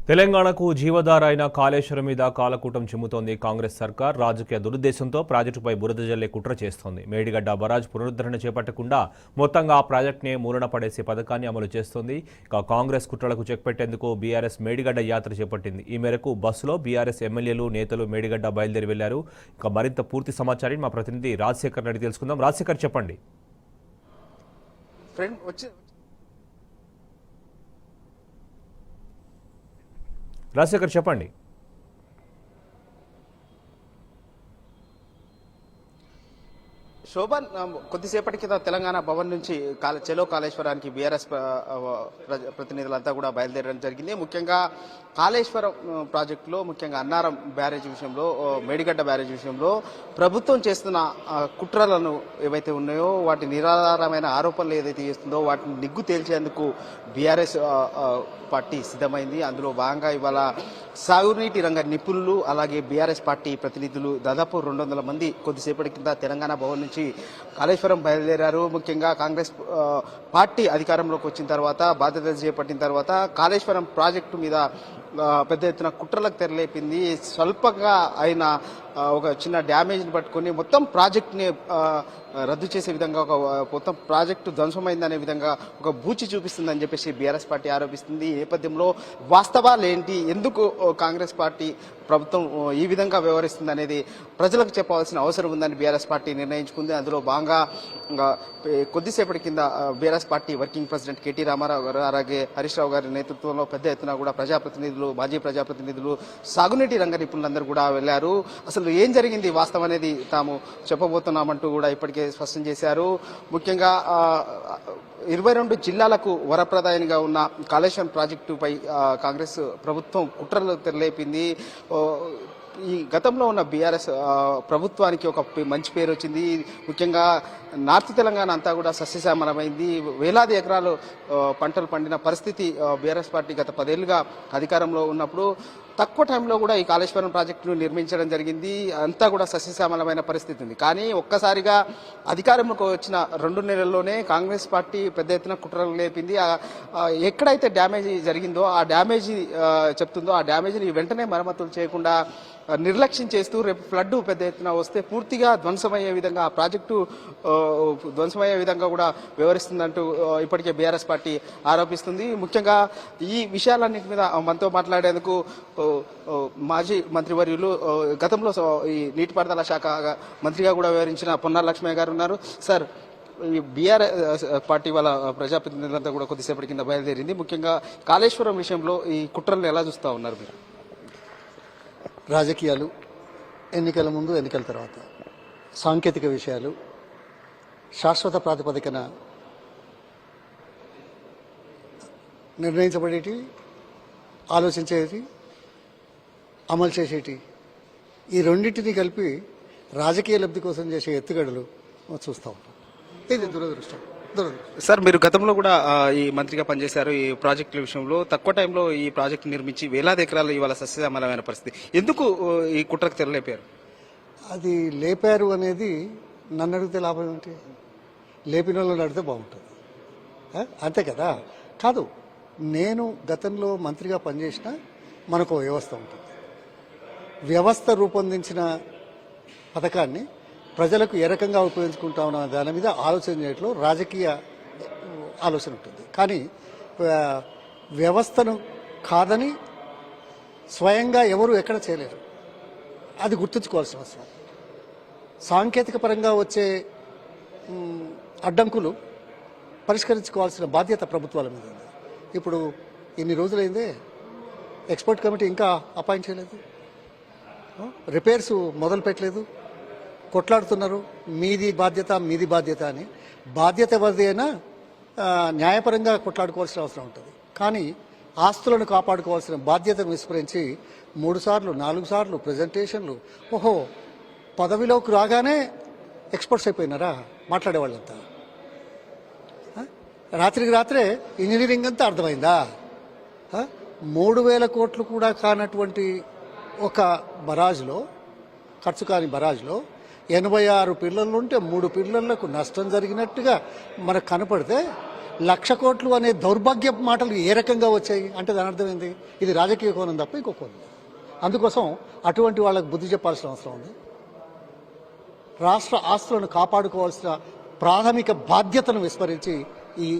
తెలంగాణకు జీవధార అయిన కాళేశ్వరం మీద కాలకూటం చిమ్ముతోంది కాంగ్రెస్ సర్కార్. రాజకీయ దురుద్దేశంతో ప్రాజెక్టుపై బురద జల్లే కుట్ర చేస్తోంది. మేడిగడ్డ బరాజ్ పునరుద్ధరణ చేపట్టకుండా మొత్తంగా ఆ ప్రాజెక్టునే మూలన పడేసే పథకాన్ని అమలు చేస్తోంది. ఇక కాంగ్రెస్ కుట్రలకు చెక్ పెట్టేందుకు బీఆర్ఎస్ మేడిగడ్డ యాత్ర చేపట్టింది. ఈ మేరకు బస్సులో బీఆర్ఎస్ ఎమ్మెల్యేలు, నేతలు మేడిగడ్డ బయలుదేరి వెళ్లారు. ఇక మరింత పూర్తి సమాచారాన్ని మా ప్రతినిధి రాజశేఖర్ అడిగి తెలుసుకుందాం. రాజశేఖర్, చెప్పండి. రాజశేఖర్, చెప్పండి. శోభన్, కొద్దిసేపటి కింద తెలంగాణ భవన్ నుంచి చెలో కాళేశ్వరానికి బీఆర్ఎస్ ప్రతినిధులంతా కూడా బయలుదేరడం జరిగింది. ముఖ్యంగా కాళేశ్వరం ప్రాజెక్టులో, ముఖ్యంగా అన్నారం బ్యారేజ్ విషయంలో, మేడిగడ్డ బ్యారేజ్ విషయంలో ప్రభుత్వం చేస్తున్న కుట్రలను ఏవైతే ఉన్నాయో, వాటి నిరాధారమైన ఆరోపణలు ఏదైతే చేస్తుందో వాటిని నిగ్గు తేల్చేందుకు బీఆర్ఎస్ పార్టీ సిద్ధమైంది. అందులో భాగంగా ఇవాళ సాగునీటి రంగ నిపుణులు, అలాగే బీఆర్ఎస్ పార్టీ ప్రతినిధులు దాదాపు 200 మంది కొద్దిసేపటి కింద తెలంగాణ భవన్ నుంచి కాళేశ్వరం బయలుదేరారు. ముఖ్యంగా కాంగ్రెస్ పార్టీ అధికారంలోకి వచ్చిన తర్వాత, బాధ్యతలు చేపట్టిన తర్వాత కాళేశ్వరం ప్రాజెక్టు మీద పెద్ద ఎత్తున కుట్రలకు తెరలేపింది. స్వల్పంగా అయిన ఒక చిన్న డ్యామేజ్ని పట్టుకొని మొత్తం ప్రాజెక్టుని రద్దు చేసే విధంగా, మొత్తం ప్రాజెక్టు ధ్వంసమైందనే విధంగా ఒక బూచి చూపిస్తుందని చెప్పేసి బీఆర్ఎస్ పార్టీ ఆరోపిస్తుంది. ఈ నేపథ్యంలో వాస్తవాలు ఏంటి, ఎందుకు కాంగ్రెస్ పార్టీ ప్రభుత్వం ఈ విధంగా వ్యవహరిస్తుంది అనేది ప్రజలకు చెప్పవలసిన అవసరం ఉందని బీఆర్ఎస్ పార్టీ నిర్ణయించుకుంది. అందులో భాగంగా కొద్దిసేపటి కింద BRS party working president KT Rama Rao గారు, అలాగే హరీష్ రావు గారి నేతృత్వంలో పెద్ద ఎత్తున కూడా ప్రజాప్రతినిధులు, మాజీ ప్రజాప్రతినిధులు, సాగునీటి రంగ నిపుణులందరూ కూడా వెళ్లారు. అసలు ఏం జరిగింది, వాస్తవం అనేది తాము చెప్పబోతున్నామంటూ కూడా ఇప్పటికే స్పష్టం చేశారు. ముఖ్యంగా 22 జిల్లాలకు వరప్రదాయంగా ఉన్న కాళేశ్వరం ప్రాజెక్టుపై కాంగ్రెస్ ప్రభుత్వం కుట్రలు తెరలేపింది. ఈ గతంలో ఉన్న బీఆర్ఎస్ ప్రభుత్వానికి ఒక మంచి పేరు వచ్చింది. ముఖ్యంగా నార్త్ తెలంగాణ అంతా కూడా సస్యశ్యామలమైంది. వేలాది ఎకరాలు పంటలు పండిన పరిస్థితి బీఆర్ఎస్ పార్టీ గత 10 ఏళ్లుగా అధికారంలో ఉన్నప్పుడు తక్కువ టైంలో కూడా ఈ కాళేశ్వరం ప్రాజెక్టును నిర్మించడం జరిగింది. అంతా కూడా సస్యశ్యామలమైన పరిస్థితి ఉంది. కానీ ఒక్కసారిగా అధికారంలోకి వచ్చిన 2 నెలల్లోనే కాంగ్రెస్ పార్టీ పెద్ద ఎత్తున కుట్రలు లేపింది. ఎక్కడైతే డ్యామేజ్ జరిగిందో, ఆ డ్యామేజ్ చెప్తుందో, ఆ డ్యామేజ్ని వెంటనే మరమ్మతులు చేయకుండా నిర్లక్ష్యం చేస్తూ రేపు ఫ్లడ్ పెద్ద ఎత్తున వస్తే పూర్తిగా ధ్వంసమయ్యే విధంగా, ఆ ప్రాజెక్టు ధ్వంసమయ్యే విధంగా కూడా వ్యవహరిస్తుందంటూ ఇప్పటికే బీఆర్ఎస్ పార్టీ ఆరోపిస్తుంది. ముఖ్యంగా ఈ విషయాలన్నింటి మీద మనతో మాట్లాడేందుకు మాజీ మంత్రివర్యులు, గతంలో ఈ నీటిపారుదల శాఖ మంత్రిగా కూడా వ్యవహరించిన పొన్నాల లక్ష్మయ్య గారు ఉన్నారు. సార్, ఈ బీఆర్ఎస్ పార్టీ వాళ్ళ ప్రజాప్రతినిధులంతా కూడా కొద్దిసేపటి కింద బయలుదేరింది. ముఖ్యంగా కాళేశ్వరం విషయంలో ఈ కుట్రలను ఎలా చూస్తూ ఉన్నారు మీరు? రాజకీయాలు, ఎన్నికల ముందు, ఎన్నికల తర్వాత, సాంకేతిక విషయాలు, శాశ్వత ప్రాతిపదికన నిర్ణయించబడేటి, ఆలోచించేటి, అమలు చేసేటి, ఈ రెండింటినీ కలిపి రాజకీయ లబ్ధి కోసం చేసే ఎత్తుగడలు చూస్తూ ఉంటాం. ఇది దురదృష్టం. సార్, మీరు గతంలో కూడా ఈ మంత్రిగా పనిచేశారు. ఈ ప్రాజెక్టుల విషయంలో తక్కువ టైంలో ఈ ప్రాజెక్టు నిర్మించి వేలాది ఎకరాలు ఇవాళ సస్యశ్యామలమైన పరిస్థితి, ఎందుకు ఈ కుట్రకు తెరలేపారు? అది లేపారు అనేది నన్ను అడిగితే లాభం ఏంటి? లేపిన వాళ్ళని అడిగితే బాగుంటుంది, అంతే కదా. కాదు, నేను గతంలో మంత్రిగా పనిచేసిన, మనకు వ్యవస్థ ఉంటుంది. వ్యవస్థ రూపొందించిన పథకాన్ని ప్రజలకు ఏ రకంగా ఉపయోగించుకుంటామన్న దాని మీద ఆలోచన చేయడంలో రాజకీయ ఆలోచన ఉంటుంది. కానీ వ్యవస్థను కాదని స్వయంగా ఎవరు ఎక్కడ చేయలేరు. అది గుర్తుంచుకోవాల్సిన అవసరం. సాంకేతిక పరంగా వచ్చే అడ్డంకులు పరిష్కరించుకోవాల్సిన బాధ్యత ప్రభుత్వాల మీద ఉంది. ఇప్పుడు ఇన్ని రోజులైందే ఎక్స్పర్ట్ కమిటీ ఇంకా అపాయింట్ చేయలేదు, రిపేర్స్ మొదలు పెట్టలేదు, కొట్లాడుతున్నారు మీది బాధ్యత, మీది బాధ్యత అని. బాధ్యత ఎవరిది అయినా న్యాయపరంగా కొట్లాడుకోవాల్సిన అవసరం ఉంటుంది. కానీ ఆస్తులను కాపాడుకోవాల్సిన బాధ్యతను విస్మరించి 3 సార్లు 4 సార్లు ప్రజెంటేషన్లు. ఓహో, పదవిలోకి రాగానే ఎక్స్పర్ట్స్ అయిపోయినారా మాట్లాడేవాళ్ళంతా? రాత్రికి రాత్రే ఇంజనీరింగ్ అంతా అర్థమైందా? 3,000 కోట్లు కూడా కానటువంటి ఒక బరాజ్లో, ఖర్చు కాని బరాజ్లో 86 పిల్లర్లుంటే 3 పిల్లర్లకు నష్టం జరిగినట్టుగా మనకు కనపడితే 1,00,000 కోట్లు అనే దౌర్భాగ్య మాటలు ఏ రకంగా వచ్చాయి అంటే దాని అర్థం ఏంది? ఇది రాజకీయ కోణం తప్ప ఇంకో కోణం. అందుకోసం అటువంటి వాళ్ళకు బుద్ధి చెప్పాల్సిన అవసరం ఉంది. రాష్ట్ర ఆస్తులను కాపాడుకోవాల్సిన ప్రాథమిక బాధ్యతను విస్మరించి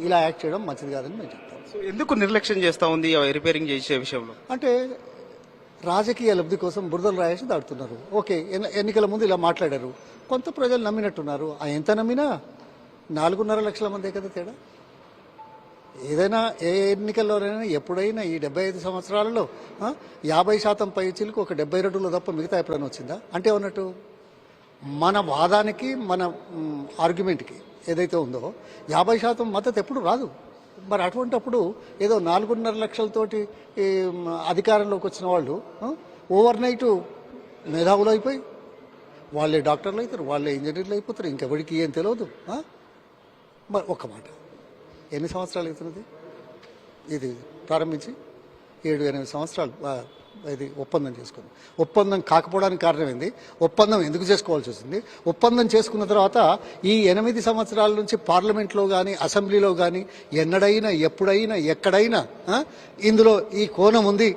ఇలా యాక్ట్ చేయడం మంచిది కాదని మేము చెప్తాం. సో ఎందుకు నిర్లక్ష్యం చేస్తూ ఉంది రిపేరింగ్ చేసే విషయంలో? అంటే రాజకీయ లబ్ధి కోసం బురదలు రాయేసి దాడుతున్నారు. ఓకే, ఎన్నికల ముందు ఇలా మాట్లాడారు, కొంత ప్రజలు నమ్మినట్టున్నారు. ఎంత నమ్మినా 4.5 లక్షల మందే కదా తేడా. ఏదైనా ఏ ఎన్నికల్లోనైనా ఎప్పుడైనా ఈ 75 సంవత్సరాలలో 50% పై చిలుకు ఒక 72లో తప్ప మిగతా ఎప్పుడైనా వచ్చిందా? అంటే ఉన్నట్టు మన వాదానికి మన ఆర్గ్యుమెంట్కి ఏదైతే ఉందో 50% మద్దతు ఎప్పుడు రాదు. మరి అటువంటిప్పుడు ఏదో 4.5 లక్షలతోటి అధికారంలోకి వచ్చిన వాళ్ళు ఓవర్ నైట్ మేధావులు అయిపోయి వాళ్ళే డాక్టర్లు అవుతారు, వాళ్ళే ఇంజనీర్లు అయిపోతారు, ఇంకెవరికి ఏం తెలియదు. మరి ఒక్క మాట, ఎన్ని సంవత్సరాలు అవుతున్నది ఇది ప్రారంభించి? 7-8 సంవత్సరాలు ఇది ఒప్పందం చేసుకుంది. ఒప్పందం కాకపోవడానికి కారణం ఏంది? ఒప్పందం ఎందుకు చేసుకోవాల్సి వచ్చింది? ఒప్పందం చేసుకున్న తర్వాత ఈ 8 సంవత్సరాల నుంచి పార్లమెంట్లో కానీ అసెంబ్లీలో కానీ ఎన్నడైనా ఎప్పుడైనా ఎక్కడైనా ఇందులో ఈ కోణం ఉంది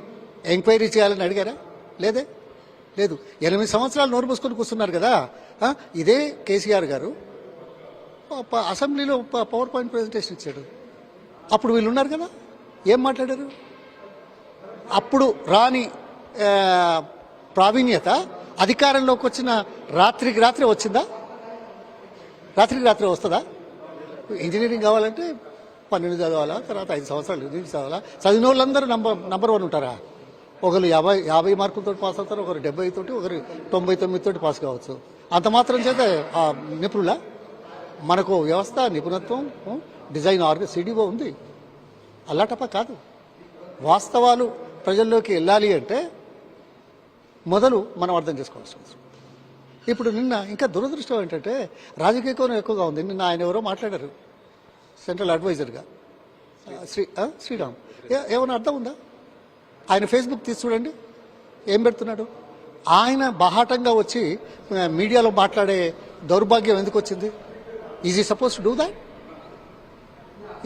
ఎంక్వైరీ చేయాలని అడిగారా? లేదే, లేదు. 8 సంవత్సరాలు నోరు మూసుకొని కూర్చున్నారు కదా. ఇదే కేసీఆర్ గారు అసెంబ్లీలో పవర్ పాయింట్ ప్రజెంటేషన్ ఇచ్చాడు. అప్పుడు వీళ్ళు ఉన్నారు కదా, ఏం మాట్లాడారు? అప్పుడు రాని ప్రావీణ్యత అధికారంలోకి వచ్చిన రాత్రికి రాత్రి వచ్చిందా? రాత్రికి రాత్రి వస్తుందా? ఇంజనీరింగ్ కావాలంటే 12 చదవాలా, తర్వాత 5 సంవత్సరాలు ఇంజనీరింగ్ చదవాలా? చదివిన వాళ్ళందరూ నంబర్ 1 ఉంటారా? ఒకరు 50 మార్కులతో పాస్ అవుతారు, ఒకరు 70 తోటి, ఒకరు 99 తోటి పాస్ కావచ్చు. అంత మాత్రం చేత నిపుణుల మనకు వ్యవస్థ నిపుణత్వం డిజైన్ సిడిఓ ఉంది. అల్లాటప్ప కాదు. వాస్తవాలు ప్రజల్లోకి వెళ్ళాలి అంటే మొదలు మనం అర్థం చేసుకోవాల్సి వస్తుంది. ఇప్పుడు నిన్న ఇంకా దురదృష్టం ఏంటంటే రాజకీయ కోణం ఎక్కువగా ఉంది. నిన్న ఆయన ఎవరో మాట్లాడారు సెంట్రల్ అడ్వైజర్గా శ్రీరామ్. ఏమైనా అర్థం ఉందా? ఆయన ఫేస్బుక్ తీసి చూడండి, ఏం పెడుతున్నాడు. ఆయన బాహాటంగా వచ్చి మీడియాలో మాట్లాడే దౌర్భాగ్యం ఎందుకు వచ్చింది? Is he suppose to do that?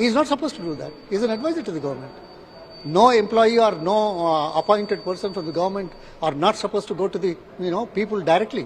Is not suppose to do that. Is an advisor to the government. No employee or no appointed person from the government are not supposed to go to the people directly.